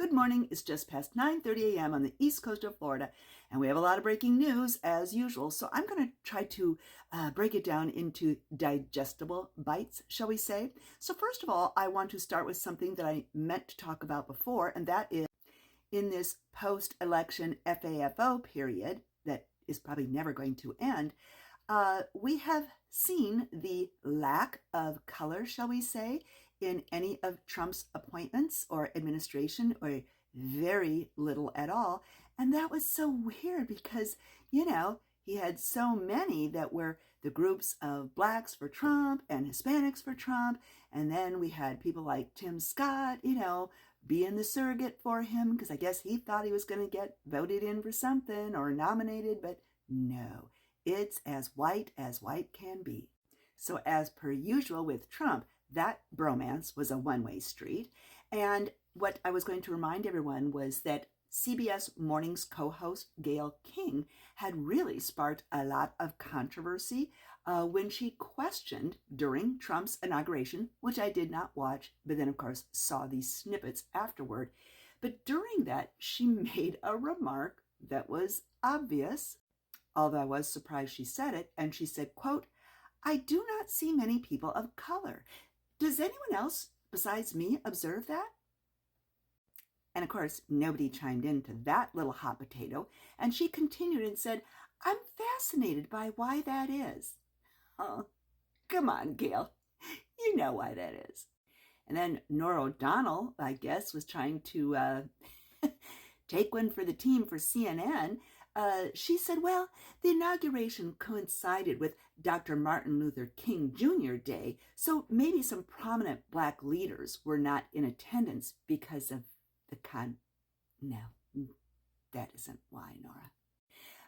Good morning. It's just past 9:30 a.m. on the east coast of Florida, and we have a lot of breaking news as usual. So I'm going to try to break it down into digestible bites, shall we say. So first of all, I want to start with something that I meant to talk about before, and that is in this post-election FAFO period that is probably never going to end, we have seen the lack of color, shall we say, in any of Trump's appointments or administration, or very little at all. And that was so weird because, he had so many that were the groups of blacks for Trump and Hispanics for Trump. And then we had people like Tim Scott, being the surrogate for him because I guess he thought he was going to get voted in for something or nominated, but no, it's as white can be. So as per usual with Trump, that bromance was a one-way street. And what I was going to remind everyone was that CBS Mornings co-host Gayle King had really sparked a lot of controversy when she questioned during Trump's inauguration, which I did not watch, but then of course saw these snippets afterward. But during that, she made a remark that was obvious, although I was surprised she said it, and she said, quote, "I do not see many people of color. Does anyone else besides me observe that?" And of course, nobody chimed into that little hot potato. And she continued and said, "I'm fascinated by why that is." Oh, come on, Gayle. You know why that is. And then Norah O'Donnell, I guess, was trying to take one for the team for CNN. She said, well, the inauguration coincided with Dr. Martin Luther King Jr. Day, so maybe some prominent black leaders were not in attendance because of the No, that isn't why, Norah.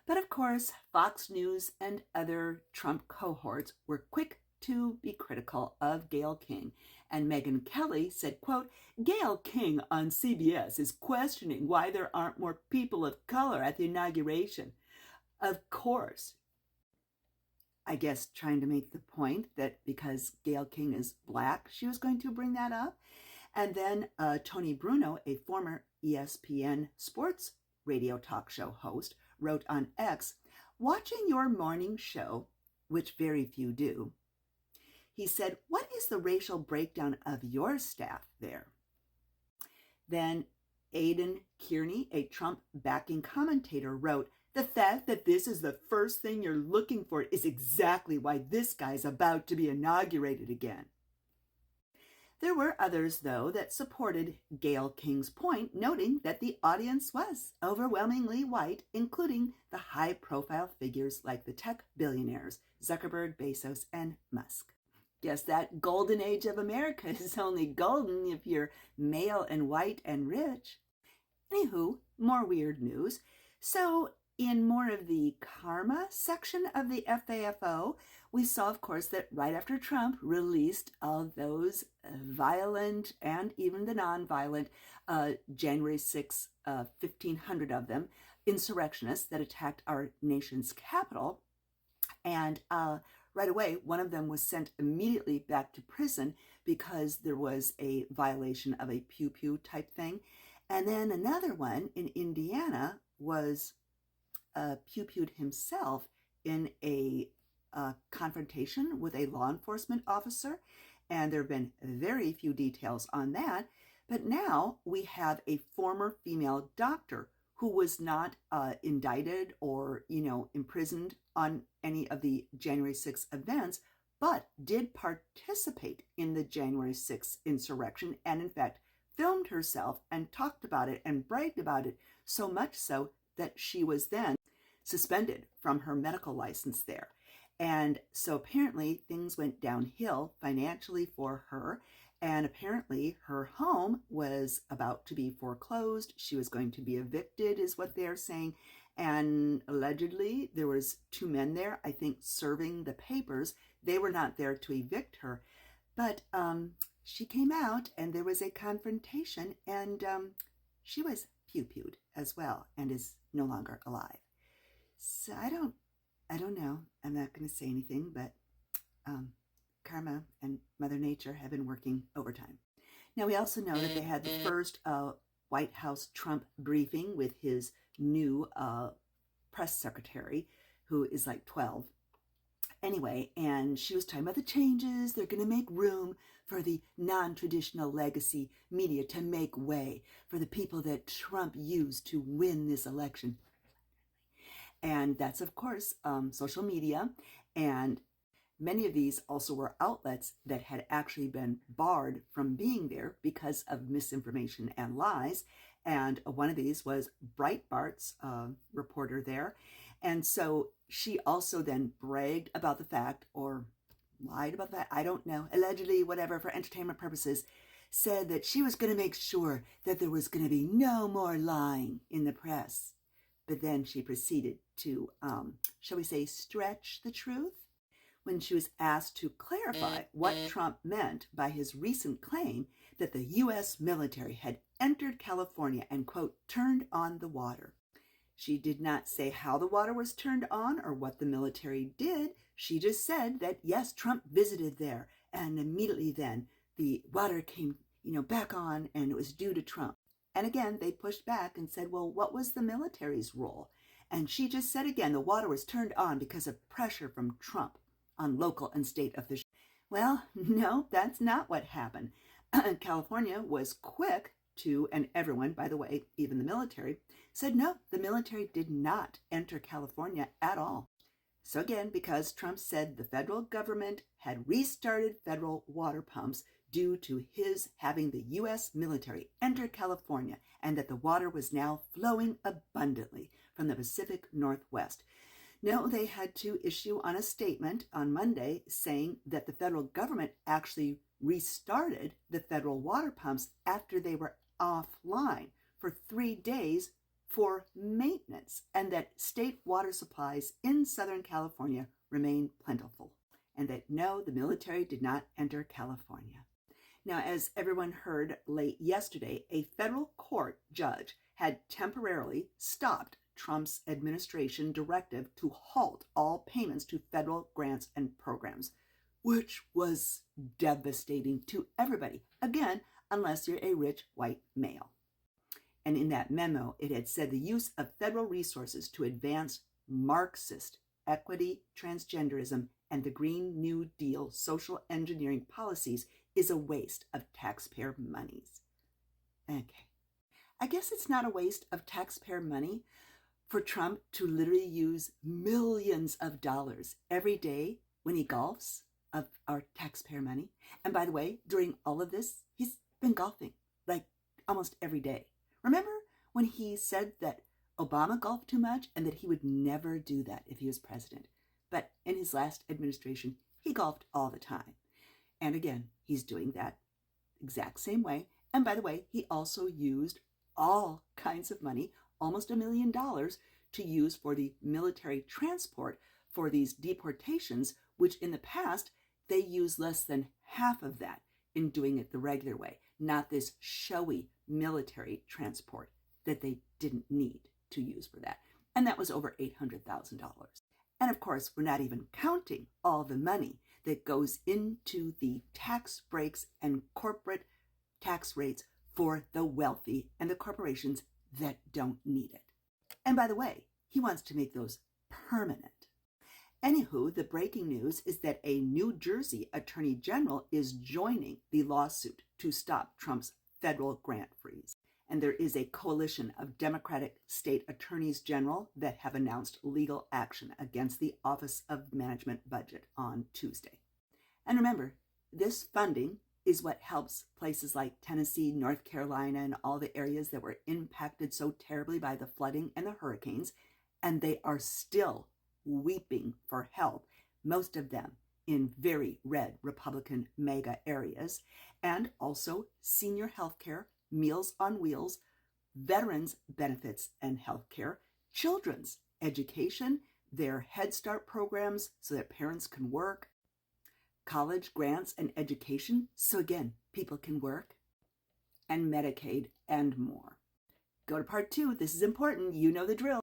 But of course, Fox News and other Trump cohorts were quick to be critical of Gayle King. And Megyn Kelly said, quote, "Gayle King on CBS is questioning why there aren't more people of color at the inauguration." Of course, I guess trying to make the point that because Gayle King is black, she was going to bring that up. And then Tony Bruno, a former ESPN sports radio talk show host, wrote on X, "Watching your morning show, which very few do," he said, "What is the racial breakdown of your staff there?" Then Aidan Kearney, a Trump backing commentator, wrote, "The fact that this is the first thing you're looking for is exactly why this guy's about to be inaugurated again." There were others, though, that supported Gayle King's point, noting that the audience was overwhelmingly white, including the high-profile figures like the tech billionaires Zuckerberg, Bezos, and Musk. Guess that golden age of America is only golden if you're male and white and rich. Anywho, more weird news. So in more of the karma section of the FAFO, we saw, of course, that right after Trump released all those violent and even the non-violent January 6, 1,500 of them, insurrectionists that attacked our nation's capital. And right away, one of them was sent immediately back to prison because there was a violation of a pew-pew type thing. And then another one in Indiana was pew-pewed himself in a confrontation with a law enforcement officer. And there have been very few details on that. But now we have a former female doctor who was not indicted or, imprisoned on any of the January 6 events, but did participate in the January 6 insurrection and, in fact, filmed herself and talked about it and bragged about it, so much so that she was then suspended from her medical license there. And so apparently things went downhill financially for her. And apparently her home was about to be foreclosed. She was going to be evicted, is what they're saying. And allegedly there was two men there, I think, serving the papers. They were not there to evict her. But she came out and there was a confrontation, and she was pew-pewed as well and is no longer alive. So I don't know. I'm not going to say anything, but karma and Mother Nature have been working overtime. Now, we also know that they had the first White House Trump briefing with his new press secretary, who is like 12. Anyway, and she was talking about the changes. They're going to make room for the non-traditional legacy media to make way for the people that Trump used to win this election. And that's, of course, social media. And many of these also were outlets that had actually been barred from being there because of misinformation and lies. And one of these was Breitbart's reporter there. And so she also then bragged about the fact, or lied about that, I don't know, allegedly, whatever, for entertainment purposes, said that she was going to make sure that there was going to be no more lying in the press. But then she proceeded to, shall we say, stretch the truth when she was asked to clarify what Trump meant by his recent claim that the U.S. military had entered California and, quote, turned on the water. She did not say how the water was turned on or what the military did. She just said that, yes, Trump visited there, and immediately then the water came, back on, and it was due to Trump. And again, they pushed back and said, well, what was the military's role? And she just said again, the water was turned on because of pressure from Trump on local and state officials. Well, no, that's not what happened. California was quick to, and everyone, by the way, even the military, said no, the military did not enter California at all. So again, because Trump said the federal government had restarted federal water pumps due to his having the U.S. military enter California, and that the water was now flowing abundantly from the Pacific Northwest. No, they had to issue on a statement on Monday saying that the federal government actually restarted the federal water pumps after they were offline for 3 days for maintenance, and that state water supplies in Southern California remain plentiful, and that no, the military did not enter California. Now, as everyone heard late yesterday, a federal court judge had temporarily stopped Trump's administration directive to halt all payments to federal grants and programs, which was devastating to everybody, again, unless you're a rich white male. And in that memo, it had said the use of federal resources to advance Marxist equity, transgenderism, and the Green New Deal social engineering policies is a waste of taxpayer monies. Okay. I guess it's not a waste of taxpayer money for Trump to literally use millions of dollars every day when he golfs of our taxpayer money. And by the way, during all of this, he's been golfing like almost every day. Remember when he said that Obama golfed too much and that he would never do that if he was president? But in his last administration, he golfed all the time. And again, he's doing that exact same way. And by the way, he also used all kinds of money, almost $1 million, to use for the military transport for these deportations, which in the past, they used less than half of that in doing it the regular way, not this showy military transport that they didn't need to use for that. And that was over $800,000. And of course, we're not even counting all the money that goes into the tax breaks and corporate tax rates for the wealthy and the corporations that don't need it. And by the way, he wants to make those permanent. Anywho, the breaking news is that a New Jersey attorney general is joining the lawsuit to stop Trump's federal grant freeze. And there is a coalition of Democratic state attorneys general that have announced legal action against the Office of Management Budget on Tuesday. And remember, this funding is what helps places like Tennessee, North Carolina, and all the areas that were impacted so terribly by the flooding and the hurricanes. And they are still weeping for help, most of them in very red Republican mega areas, and also senior health care, Meals on Wheels, veterans benefits and health care, children's education, their Head Start programs so that parents can work, college grants and education so again, people can work, and Medicaid and more. Go to part 2. This is important. You know the drill.